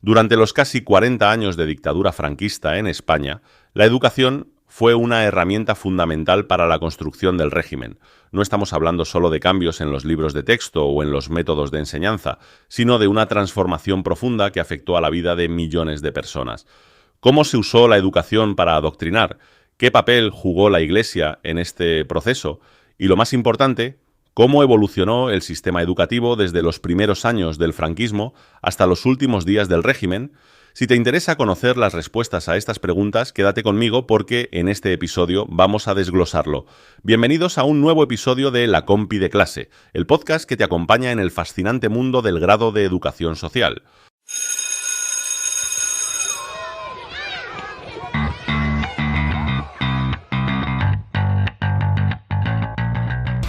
Durante los casi 40 años de dictadura franquista en España, la educación fue una herramienta fundamental para la construcción del régimen. No estamos hablando solo de cambios en los libros de texto o en los métodos de enseñanza, sino de una transformación profunda que afectó a la vida de millones de personas. ¿Cómo se usó la educación para adoctrinar? ¿Qué papel jugó la Iglesia en este proceso? Y lo más importante, ¿cómo evolucionó el sistema educativo desde los primeros años del franquismo hasta los últimos días del régimen? Si te interesa conocer las respuestas a estas preguntas, quédate conmigo porque en este episodio vamos a desglosarlo. Bienvenidos a un nuevo episodio de La Compi de Clase, el podcast que te acompaña en el fascinante mundo del grado de Educación Social.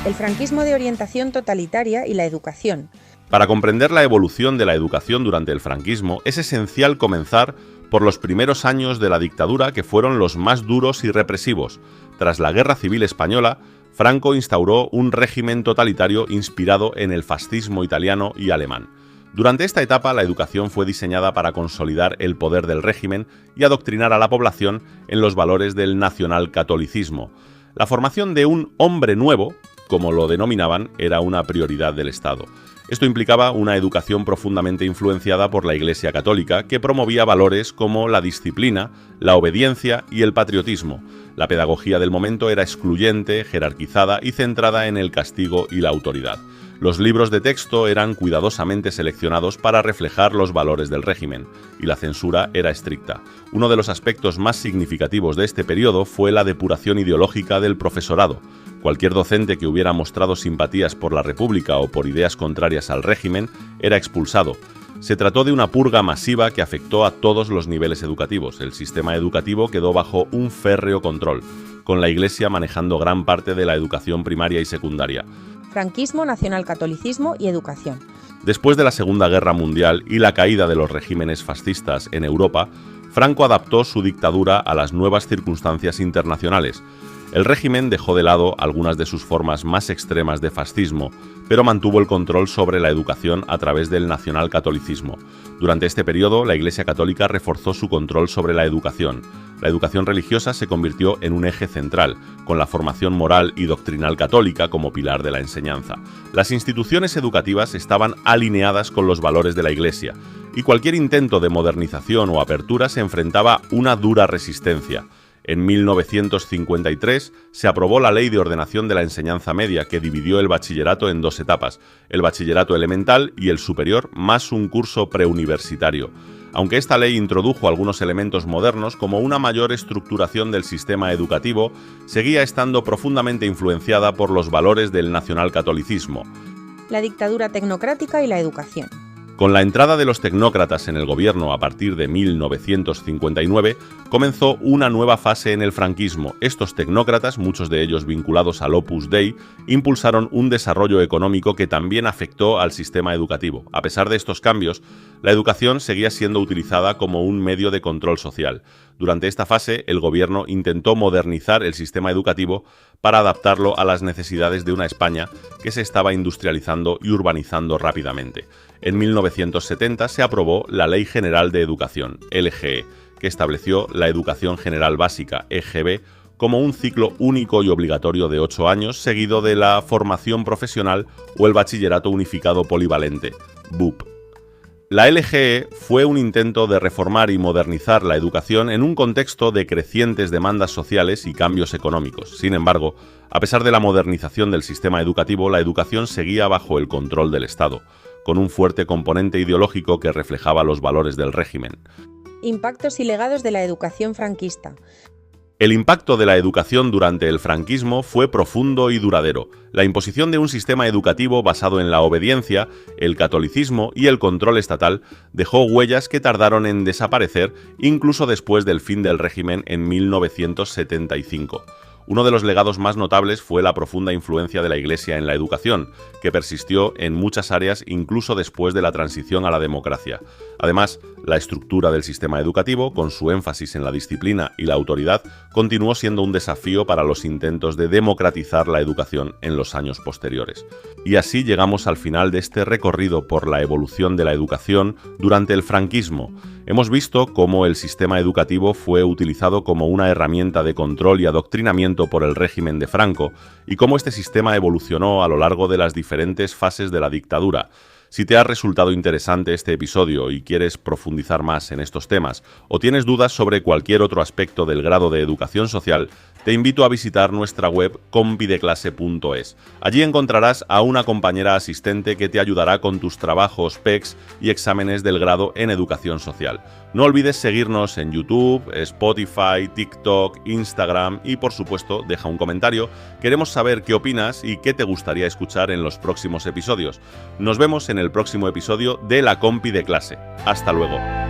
El franquismo de orientación totalitaria y la educación. Para comprender la evolución de la educación durante el franquismo, es esencial comenzar por los primeros años de la dictadura, que fueron los más duros y represivos. Tras la Guerra Civil Española, Franco instauró un régimen totalitario inspirado en el fascismo italiano y alemán. Durante esta etapa, la educación fue diseñada para consolidar el poder del régimen y adoctrinar a la población en los valores del nacionalcatolicismo. La formación de un hombre nuevo, como lo denominaban, era una prioridad del Estado. Esto implicaba una educación profundamente influenciada por la Iglesia Católica, que promovía valores como la disciplina, la obediencia y el patriotismo. La pedagogía del momento era excluyente, jerarquizada y centrada en el castigo y la autoridad. Los libros de texto eran cuidadosamente seleccionados para reflejar los valores del régimen, y la censura era estricta. Uno de los aspectos más significativos de este periodo fue la depuración ideológica del profesorado. Cualquier docente que hubiera mostrado simpatías por la República o por ideas contrarias al régimen era expulsado. Se trató de una purga masiva que afectó a todos los niveles educativos. El sistema educativo quedó bajo un férreo control, con la Iglesia manejando gran parte de la educación primaria y secundaria. Franquismo, nacionalcatolicismo y educación. Después de la Segunda Guerra Mundial y la caída de los regímenes fascistas en Europa, Franco adaptó su dictadura a las nuevas circunstancias internacionales. El régimen dejó de lado algunas de sus formas más extremas de fascismo, pero mantuvo el control sobre la educación a través del nacionalcatolicismo. Durante este periodo, la Iglesia Católica reforzó su control sobre la educación. La educación religiosa se convirtió en un eje central, con la formación moral y doctrinal católica como pilar de la enseñanza. Las instituciones educativas estaban alineadas con los valores de la Iglesia, y cualquier intento de modernización o apertura se enfrentaba a una dura resistencia. En 1953 se aprobó la Ley de Ordenación de la Enseñanza Media, que dividió el bachillerato en dos etapas, el bachillerato elemental y el superior, más un curso preuniversitario. Aunque esta ley introdujo algunos elementos modernos, como una mayor estructuración del sistema educativo, seguía estando profundamente influenciada por los valores del nacionalcatolicismo. La dictadura tecnocrática y la educación. Con la entrada de los tecnócratas en el gobierno a partir de 1959, comenzó una nueva fase en el franquismo. Estos tecnócratas, muchos de ellos vinculados al Opus Dei, impulsaron un desarrollo económico que también afectó al sistema educativo. A pesar de estos cambios, la educación seguía siendo utilizada como un medio de control social. Durante esta fase, el gobierno intentó modernizar el sistema educativo para adaptarlo a las necesidades de una España que se estaba industrializando y urbanizando rápidamente. En 1970 se aprobó la Ley General de Educación, LGE, que estableció la Educación General Básica, EGB, como un ciclo único y obligatorio de 8 años, seguido de la formación profesional o el bachillerato unificado polivalente, BUP. La LGE fue un intento de reformar y modernizar la educación en un contexto de crecientes demandas sociales y cambios económicos. Sin embargo, a pesar de la modernización del sistema educativo, la educación seguía bajo el control del Estado, con un fuerte componente ideológico que reflejaba los valores del régimen. Impactos y legados de la educación franquista. El impacto de la educación durante el franquismo fue profundo y duradero. La imposición de un sistema educativo basado en la obediencia, el catolicismo y el control estatal dejó huellas que tardaron en desaparecer incluso después del fin del régimen en 1975. Uno de los legados más notables fue la profunda influencia de la Iglesia en la educación, que persistió en muchas áreas incluso después de la transición a la democracia. Además, la estructura del sistema educativo, con su énfasis en la disciplina y la autoridad, continuó siendo un desafío para los intentos de democratizar la educación en los años posteriores. Y así llegamos al final de este recorrido por la evolución de la educación durante el franquismo. Hemos visto cómo el sistema educativo fue utilizado como una herramienta de control y adoctrinamiento por el régimen de Franco, y cómo este sistema evolucionó a lo largo de las diferentes fases de la dictadura. Si te ha resultado interesante este episodio y quieres profundizar más en estos temas, o tienes dudas sobre cualquier otro aspecto del grado de educación social, te invito a visitar nuestra web compideclase.es. Allí encontrarás a una compañera asistente que te ayudará con tus trabajos PECs y exámenes del grado en educación social. No olvides seguirnos en YouTube, Spotify, TikTok, Instagram y por supuesto deja un comentario. Queremos saber qué opinas y qué te gustaría escuchar en los próximos episodios. Nos vemos en el próximo episodio de La Compi de Clase. Hasta luego.